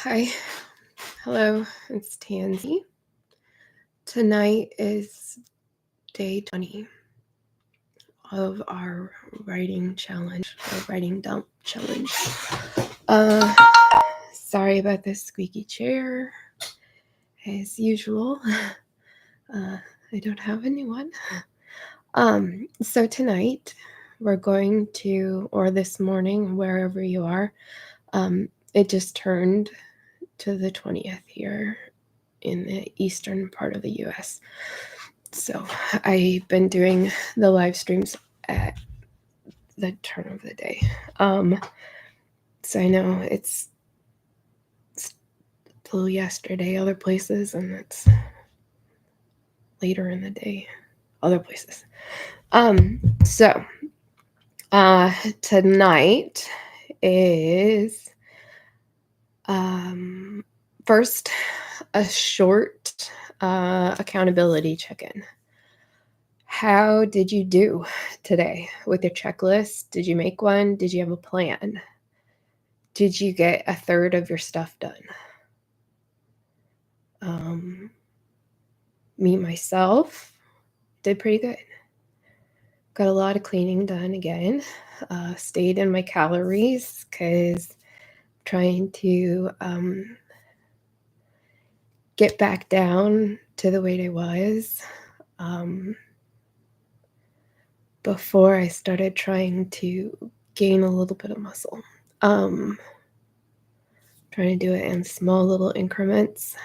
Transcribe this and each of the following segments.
Hi, hello, it's Tansy. Tonight is day 20 of our writing challenge, our writing dump challenge. Sorry about this squeaky chair. As usual, I don't have a new one. So tonight we're going to, or this morning, wherever you are, it just turned to the 20th here in the eastern part of the US. So I've been doing the live streams at the turn of the day. So I know it's still yesterday other places, and it's later in the day other places. So tonight is first a short accountability check-in. How did you do today with your checklist? Did you make one? Did you have a plan? Did you get a third of your stuff done? Me, myself, did pretty good. Got a lot of cleaning done again. Stayed in my calories because I'm trying to get back down to the weight I was before I started trying to gain a little bit of muscle. Trying to do it in small little increments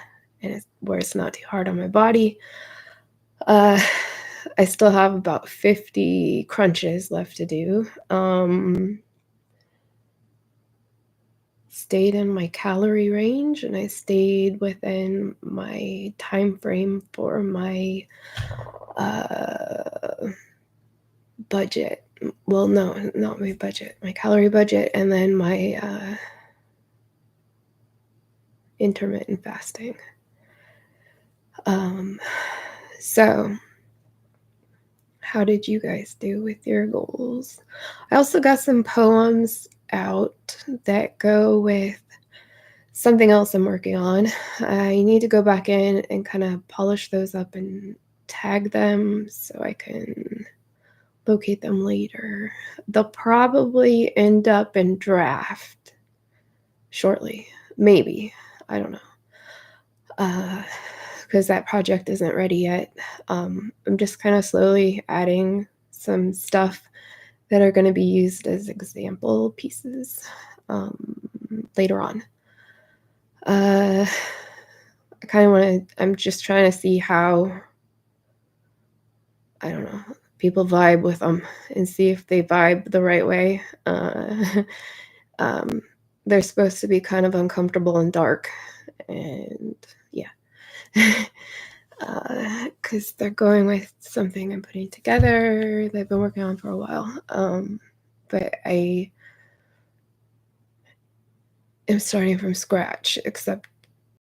and where it's not too hard on my body. I still have about 50 crunches left to do. Stayed in my calorie range, and I stayed within my time frame for my budget. Well, no, not my budget, my calorie budget, and then my intermittent fasting. So how did you guys do with your goals? I also got some poems out that go with something else I'm working on. I need to go back in and kind of polish those up and tag them so I can locate them later. They'll probably end up in draft shortly. Maybe. I don't know. Because that project isn't ready yet. I'm just kind of slowly adding some stuff that are going to be used as example pieces later on. I kind of want to, I'm just trying to see how, I don't know, people vibe with them and see if they vibe the right way. They're supposed to be kind of uncomfortable and dark, and yeah. Because they're going with something I'm putting together that I've been working on for a while. But I am starting from scratch, except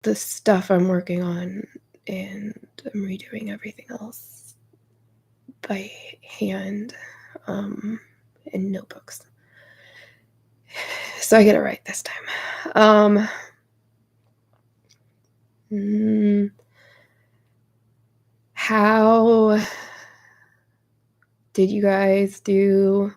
the stuff I'm working on, and I'm redoing everything else by hand in notebooks. So I get it right this time. How did you guys do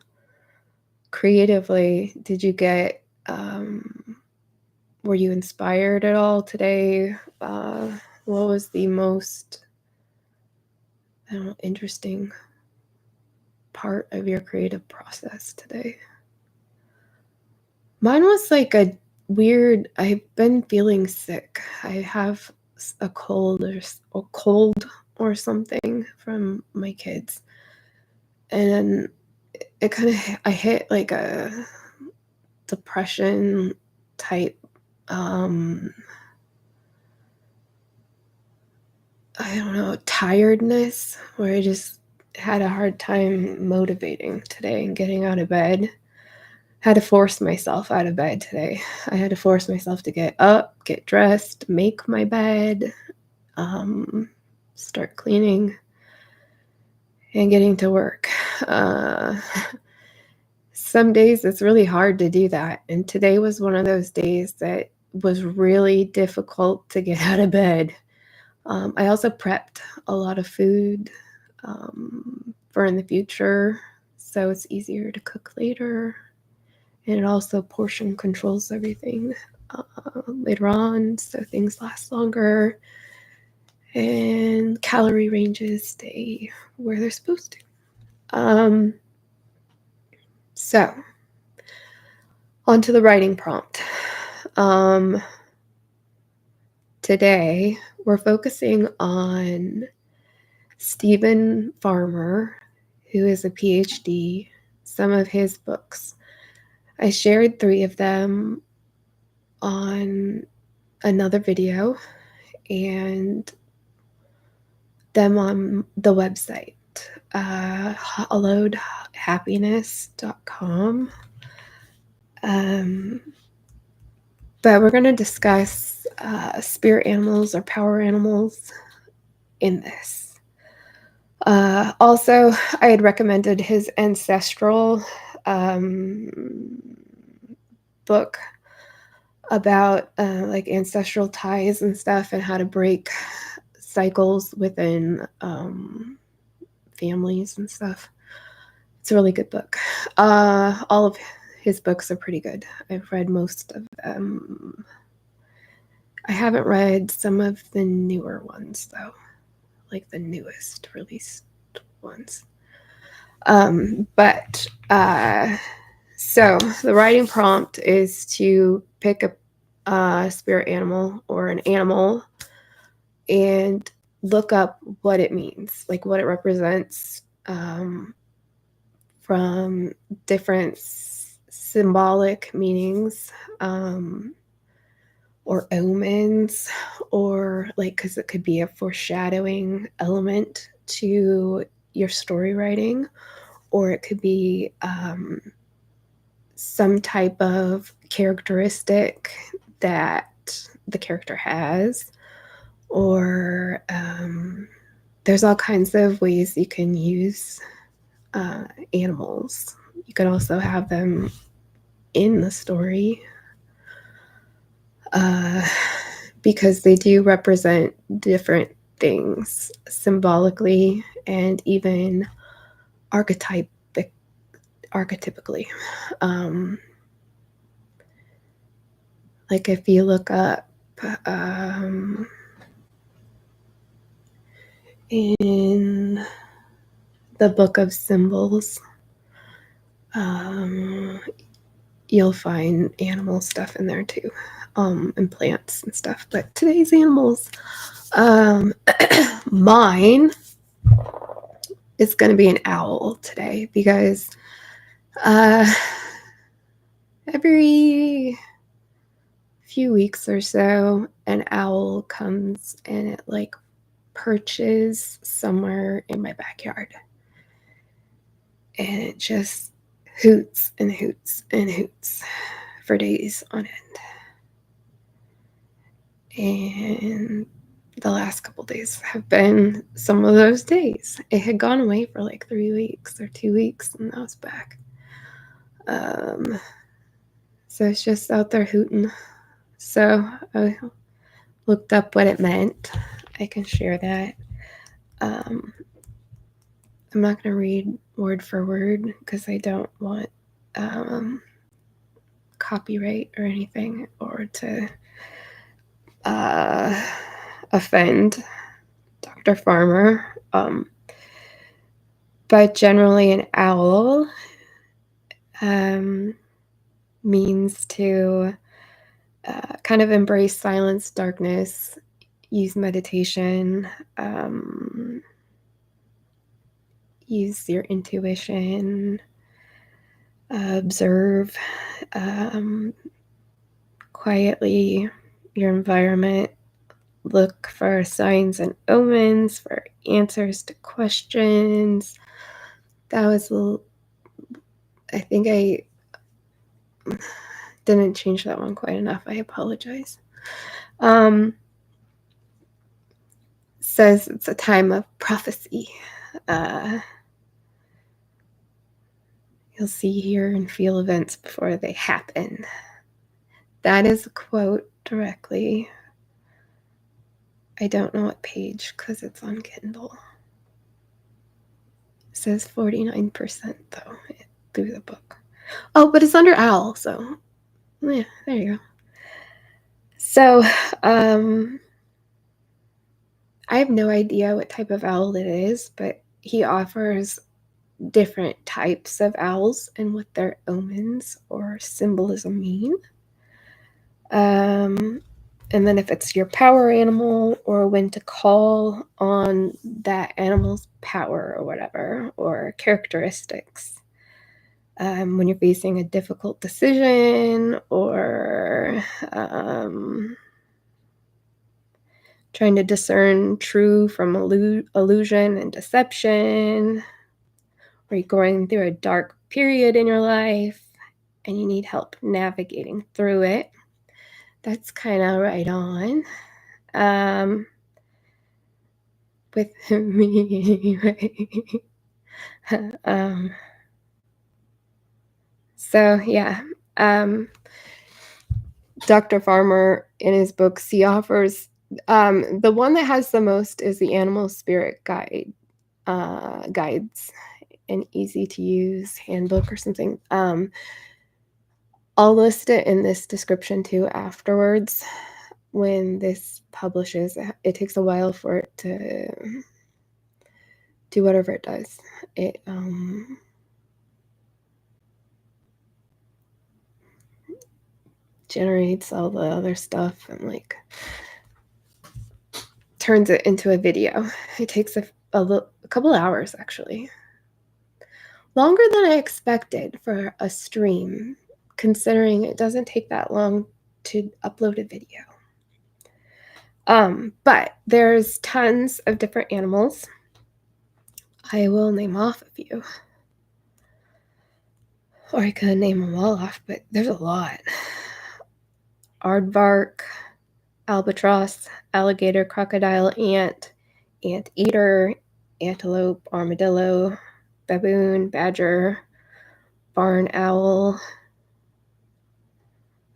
creatively? Did you get, were you inspired at all today? What was the most, I don't know, interesting part of your creative process today? Mine was like a weird, I've been feeling sick. I have a cold or something from my kids. And it kind of, I hit like a depression type, I don't know, tiredness, where I just had a hard time motivating today and getting out of bed. Had to force myself out of bed today. I had to force myself to get up, get dressed, make my bed, start cleaning, and getting to work. Some days it's really hard to do that, and today was one of those days that was really difficult to get out of bed. I also prepped a lot of food for in the future, so it's easier to cook later. And it also portion controls everything later on, so things last longer and calorie ranges stay where they're supposed to. So, on to the writing prompt. Today, we're focusing on Stephen Farmer, who is a PhD, some of his books. I shared 3 of them on another video and them on the website, hollowedhappiness.com. But we're going to discuss spirit animals or power animals in this. Also, I had recommended his ancestral book about like ancestral ties and stuff and how to break cycles within families and stuff. It's a really good book. All of his books are pretty good. I've read most of them. I haven't read some of the newer ones though, like the newest released ones. So the writing prompt is to pick a spirit animal or an animal and look up what it means, like what it represents from different symbolic meanings or omens, or like, because it could be a foreshadowing element to your story writing, or it could be some type of characteristic that the character has, or there's all kinds of ways you can use animals. You could also have them in the story because they do represent different things symbolically and even archetypically. Like if you look up in the Book of Symbols, you'll find animal stuff in there too, and plants and stuff. But today's animals, mine is going to be an owl today because every few weeks or so, an owl comes and it like perches somewhere in my backyard. And it just hoots and hoots and hoots for days on end. And the last couple days have been some of those days. It had gone away for like 3 weeks or 2 weeks, and now it's back. So it's just out there hooting. So I looked up what it meant. I can share that. I'm not going to read word for word because I don't want copyright or anything, or to offend Dr. Farmer. But generally, an owl means to kind of embrace silence, darkness, use meditation, use your intuition, observe quietly your environment, look for signs and omens, for answers to questions. That was, I think I didn't change that one quite enough. I apologize. Says it's a time of prophecy. You'll see, hear, and feel events before they happen. That is a quote directly. I don't know what page because it's on Kindle. It says 49% though through the book. Oh, but it's under OWL, so yeah, there you go. So, I have no idea what type of owl it is, but he offers different types of owls and what their omens or symbolism mean. And then if it's your power animal or when to call on that animal's power or whatever, or characteristics. When you're facing a difficult decision or trying to discern true from illusion and deception, or you're going through a dark period in your life and you need help navigating through it. That's kind of right on with me. So yeah, Dr. Farmer in his books, he offers the one that has the most is the Animal Spirit Guides, an easy to use handbook or something. I'll list it in this description too afterwards. When this publishes, it takes a while for it to do whatever it does. It generates all the other stuff and like turns it into a video. It takes a couple hours actually. Longer than I expected for a stream, considering it doesn't take that long to upload a video. But there's tons of different animals. I will name off a few. Or I could name them all off, but there's a lot. Aardvark, albatross, alligator, crocodile, ant, anteater, antelope, armadillo, baboon, badger, barn owl,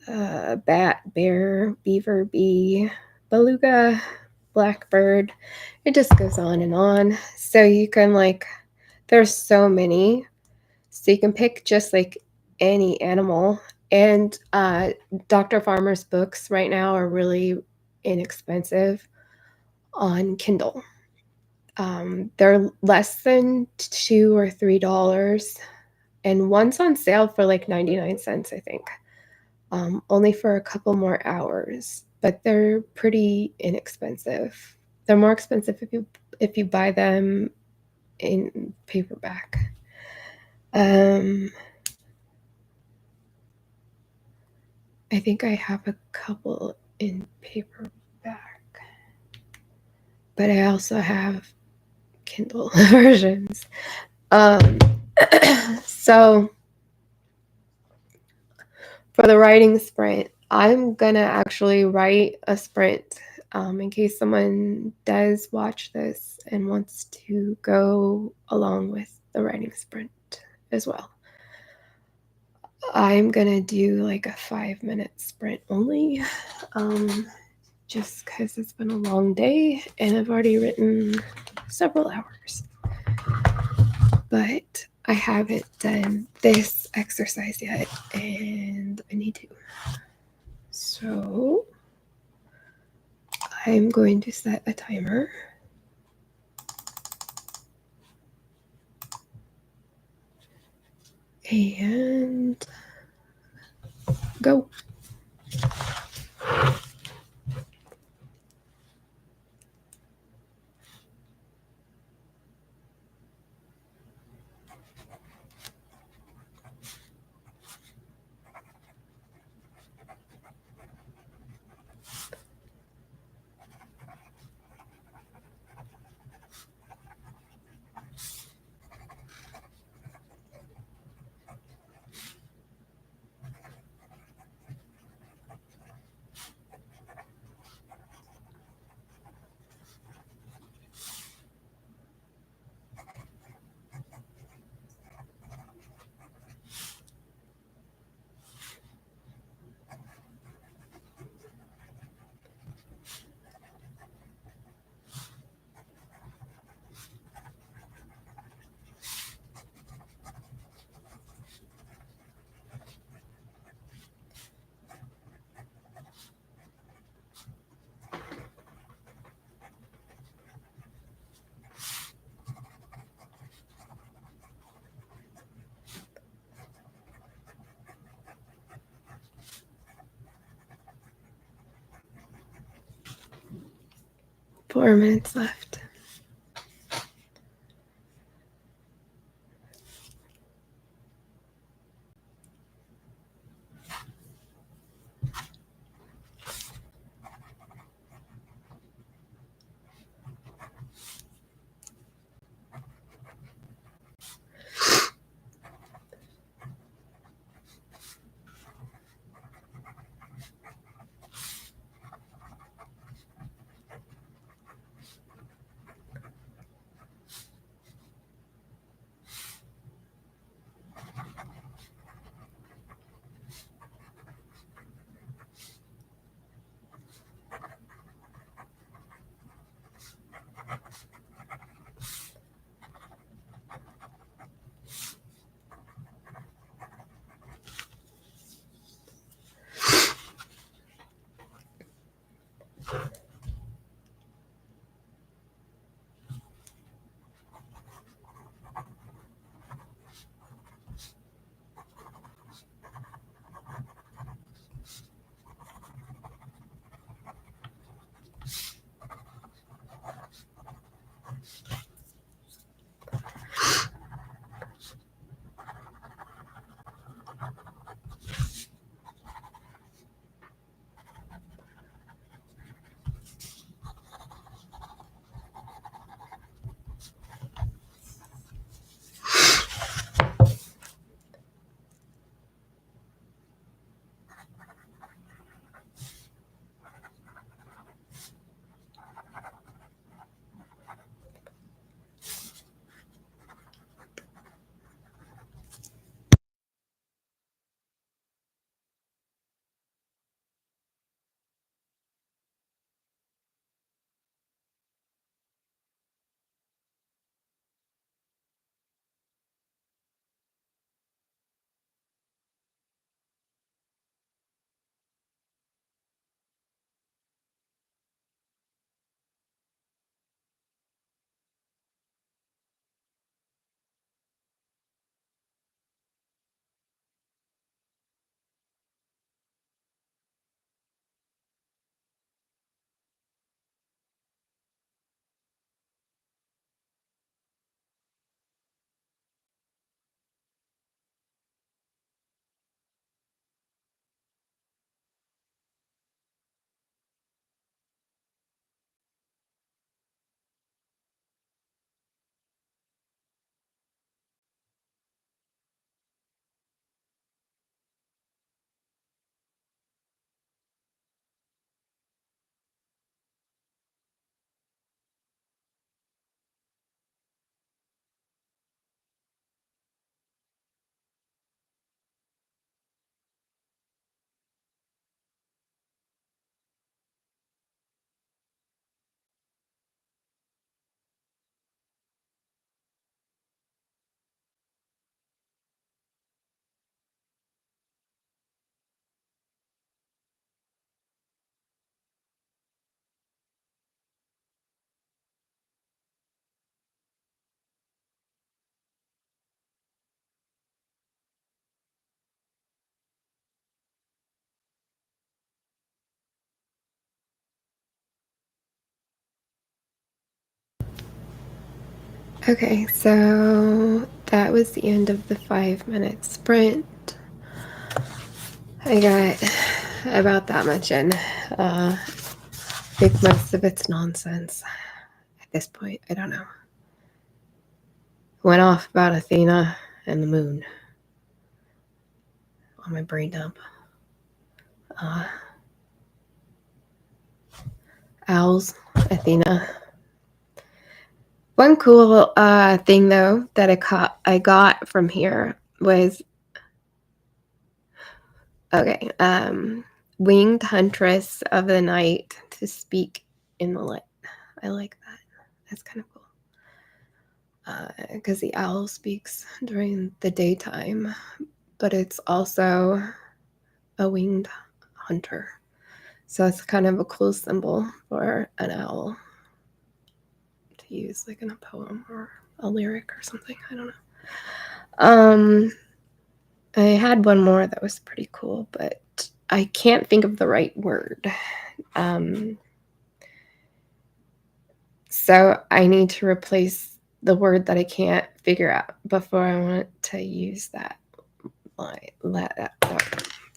bat, bear, beaver, bee, beluga, blackbird. It just goes on and on. So you can there's so many. So you can pick just like any animal. And Dr. Farmer's books right now are really inexpensive on Kindle. They're less than $2 or $3. And one's on sale for like 99 cents, I think. Only for a couple more hours, but they're pretty inexpensive. They're more expensive if you buy them in paperback. I think I have a couple in paperback, but I also have Kindle versions. So for the writing sprint, I'm gonna actually write a sprint in case someone does watch this and wants to go along with the writing sprint as well. I'm gonna do like a 5-minute sprint only, just because it's been a long day and I've already written several hours. But I haven't done this exercise yet, and I need to. So I'm going to set a timer. And go. 4 minutes left. Okay, so that was the end of the 5-minute sprint. I got about that much in. I think most of it's nonsense at this point. I don't know. Went off about Athena and the moon on my brain dump. Owls, Athena. One cool thing though that I got from here was winged huntress of the night to speak in the light. I like that. That's kind of cool. Because the owl speaks during the daytime, but it's also a winged hunter. So it's kind of a cool symbol for an owl to use like in a poem or a lyric or something. I don't know. I had one more that was pretty cool, but I can't think of the right word. So I need to replace the word that I can't figure out before I want to use that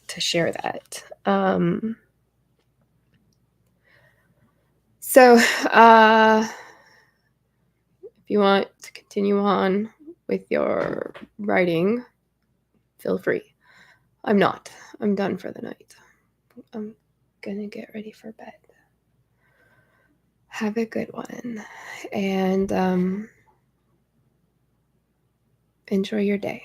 to share that. So if you want to continue on with your writing, feel free. I'm not. I'm done for the night. I'm gonna get ready for bed. Have a good one, and enjoy your day.